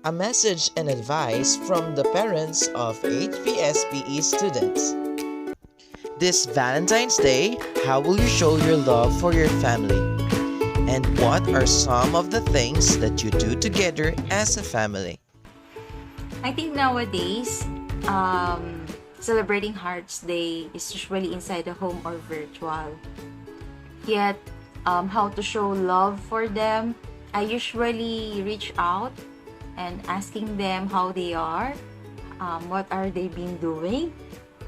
A message and advice from the parents of HPSPE students. This Valentine's Day, how will you show your love for your family? And what are some of the things that you do together as a family? I think nowadays, celebrating Hearts Day is usually inside the home or virtual. Yet, how to show love for them, I usually reach out and asking them how they are, what are they been doing,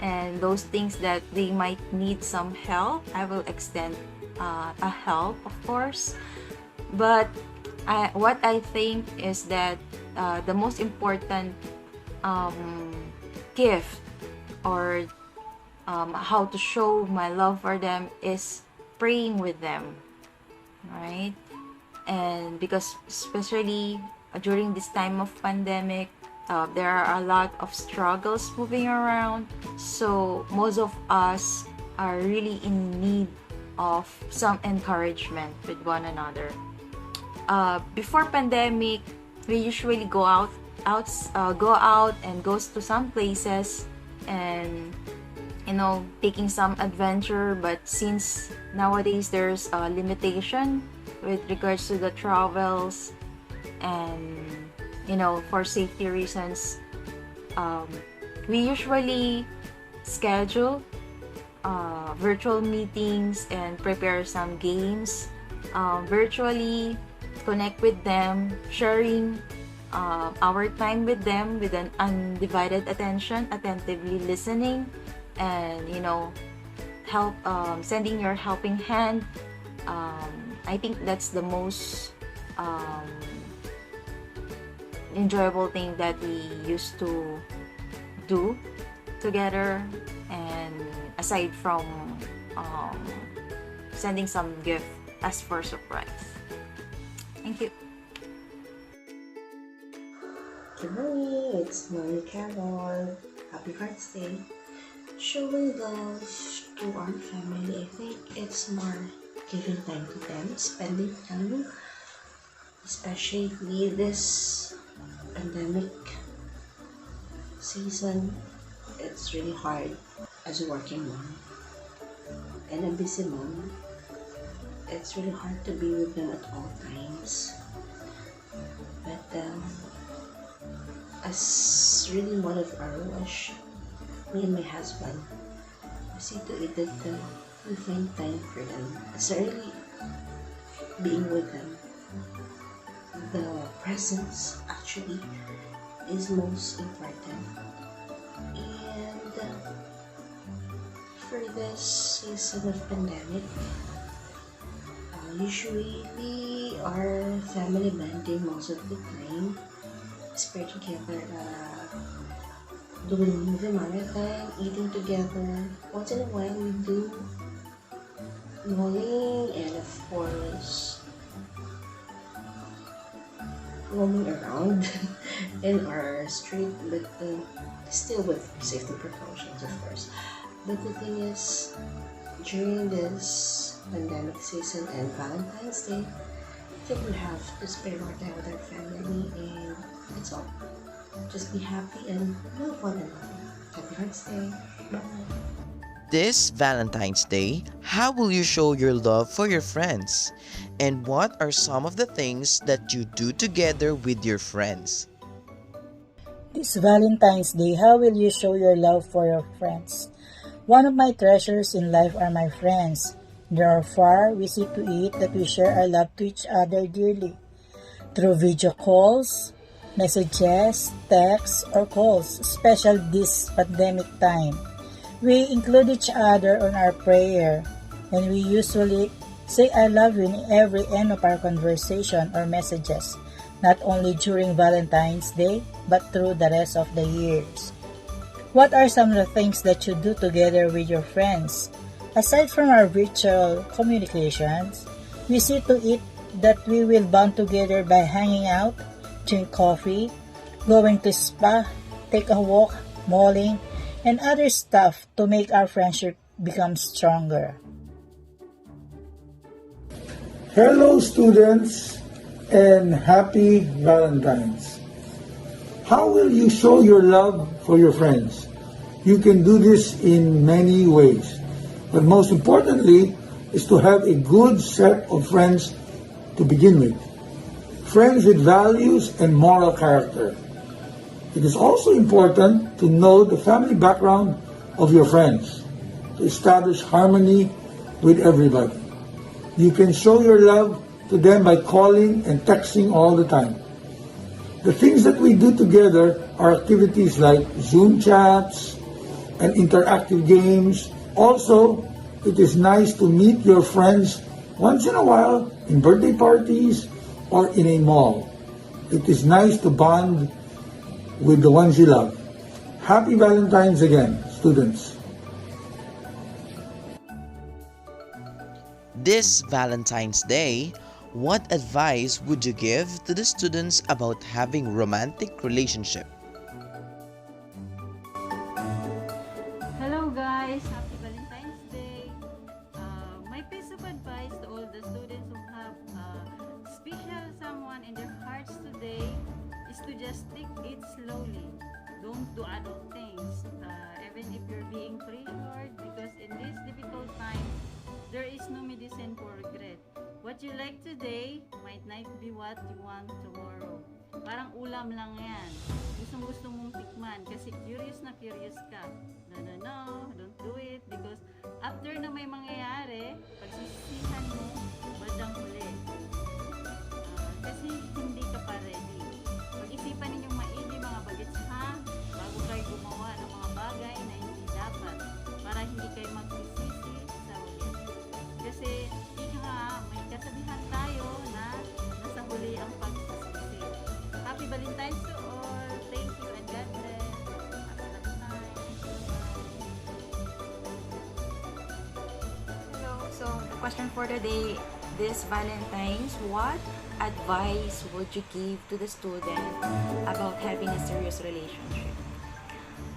and those things that they might need some help. I will extend a help, of course. But what I think is that the most important gift or how to show my love for them is praying with them, right? And because especially during this time of pandemic, there are a lot of struggles moving around, so most of us are really in need of some encouragement with one another. Before pandemic, we usually go out and goes to some places and taking some adventure. But since nowadays there's a limitation with regards to the travels, and for safety reasons, we usually schedule virtual meetings and prepare some games virtually, connect with them, sharing our time with them with an undivided attention, attentively listening, and help sending your helping hand. I think that's the most enjoyable thing that we used to do together, and aside from sending some gift as for surprise. Thank you. Good morning, it's Mary Carol. Happy Hearts Day. Showing love to our family, I think it's more giving time to them, spending time, especially this pandemic season. It's really hard as a working mom and a busy mom. It's really hard to be with them at all times. But as really one of our wish, me and my husband, we see to it that we find time for them. It's really being with them. The presence actually is most important. And for this season of pandemic, usually we are family bonding most of the time. Spare together, doing movie marathon, eating together. Once in a while we do bowling, and of course roaming around in our street, but still with safety precautions, of course. But the thing is, during this pandemic season and Valentine's Day, I think we have to spend more time with our family, and that's all. Just be happy and love one another. Happy Hearts Day. Bye. This Valentine's Day, how will you show your love for your friends? And what are some of the things that you do together with your friends? This Valentine's Day, how will you show your love for your friends? One of my treasures in life are my friends. They are far, we see to it that we share our love to each other dearly. Through video calls, messages, texts, or calls, especially this pandemic time. We include each other on our prayer, and we usually say I love you in every end of our conversation or messages, not only during Valentine's Day, but through the rest of the years. What are some of the things that you do together with your friends? Aside from our virtual communications, we see to it that we will bond together by hanging out, drink coffee, going to spa, take a walk, malling, and other stuff to make our friendship become stronger. Hello students and happy Valentine's. How will you show your love for your friends? You can do this in many ways. But most importantly is to have a good set of friends to begin with. Friends with values and moral character. It is also important to know the family background of your friends to establish harmony with everybody. You can show your love to them by calling and texting all the time. The things that we do together are activities like Zoom chats and interactive games. Also, it is nice to meet your friends once in a while in birthday parties or in a mall. It is nice to bond with the ones you love. Happy Valentine's again, students. This Valentine's Day, what advice would you give to the students about having romantic relationship? Hello guys! Happy Valentine's Day! My piece of advice to all the students who have special someone in their hearts today is to just take it slowly. Don't do adult things, even if you're being pressured, because in this difficult time, there is no medicine for regret. What you like today might not be what you want tomorrow. Parang ulam lang yan. Gusto mong tikman kasi curious na curious ka. No, don't do it because after na may mangyayari, pagsisisihan mo, bandang huli. Kasi hindi ka pa ready. Pag-isipan ninyong maigi mga bagets ha, bago kayo gumawa ng mga bagay na hindi dapat para hindi kayo magsisisi sa huli. Kasi may kasabihan tayo na nasa huli ang pagsisisi. Happy Valentine's to all. Thank you and God bless. Happy Valentine's. Hello. So the question for today, this Valentine's, what advice would you give to the student about having a serious relationship?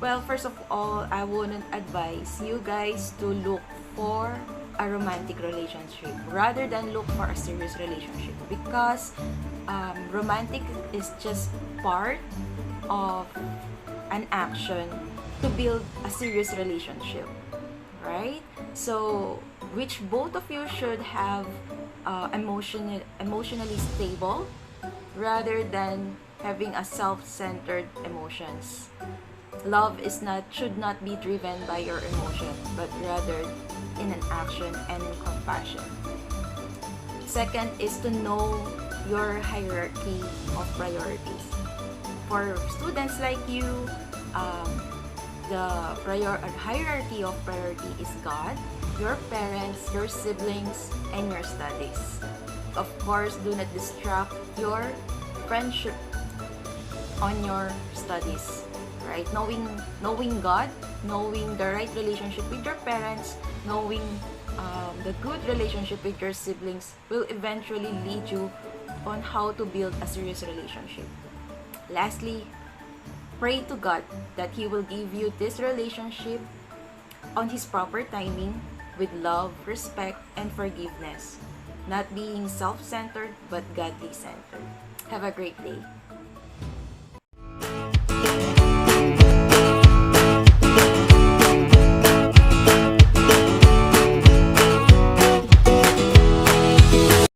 Well, first of all, I wouldn't advise you guys to look for a romantic relationship rather than look for a serious relationship, because romantic is just part of an action to build a serious relationship, right? So which both of you should have emotionally stable rather than having a self-centered emotions. Love should not be driven by your emotion, but rather in an action and in compassion. Second is to know your hierarchy of priorities. For students like you, the hierarchy of priority is God, your parents, your siblings, and your studies. Of course, do not distract your friendship on your studies. Right? Knowing God, knowing the right relationship with your parents, knowing the good relationship with your siblings will eventually lead you on how to build a serious relationship. Lastly, pray to God that He will give you this relationship on His proper timing with love, respect, and forgiveness. Not being self-centered but godly-centered. Have a great day.